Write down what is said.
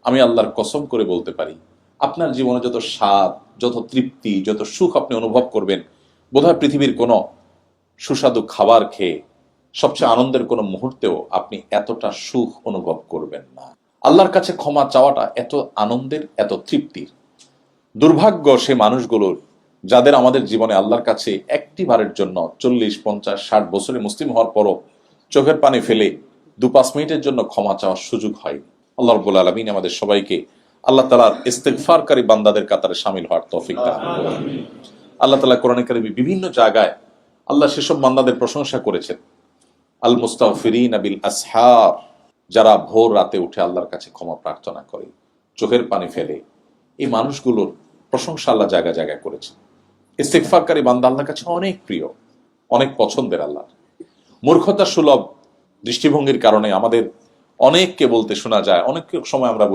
আমি আল্লাহর কসম করে বলতে পারি, আপনার জীবনে যত স্বাদ, যত তৃপ্তি, যত সুখ আপনি অনুভব করবেন, বোধহয় পৃথিবীর কোনো সুস্বাদু খাবার খেয়ে সবচেয়ে আনন্দের কোনো মুহূর্তেও আপনি এতটা সুখ অনুভব করবেন না। আল্লাহর কাছে ক্ষমা চাওয়াটা এত আনন্দের, এত তৃপ্তির। দুর্ভাগ্য সে মানুষগুলোর যাদের আমাদের জীবনে আল্লাহর কাছে একটি বারের জন্য 40, 50, 60 বছরে মুসলিম হওয়ার পরও চোখের পানি ফেলে 2-5 মিনিটের জন্য ক্ষমা চাওয়ার সুযোগ হয়। আল্লাহ রাব্বুল আলামিন আমাদের সবাইকে আল্লাহ তাআলার ইস্তিগফারকারী বান্দাদের কাতারে শামিল হওয়ার তৌফিক দান করুন। আল্লাহ তাআলা কোরআনে কারিমে বিভিন্ন জায়গায় আল্লাহ সেসব বান্দাদের প্রশংসা করেছেন, আল মুস্তাগফিরিনা বিল আসহার, যারা ভোর রাতে উঠে আল্লাহর কাছে ক্ষমা প্রার্থনা করে, চোখের পানি ফেলে। এই মানুষগুলোর প্রশংসা আল্লাহ জায়গায় জায়গায় করেছেন। ইস্তিগফারকারী বান্দা আল্লাহর কাছে অনেক প্রিয়, অনেক পছন্দের। আল্লাহ মূর্খতা সুলভ দৃষ্টিভঙ্গির কারণে আমাদের অনেককে বলতে শোনা যায়, অনেক সময় আমরা বলি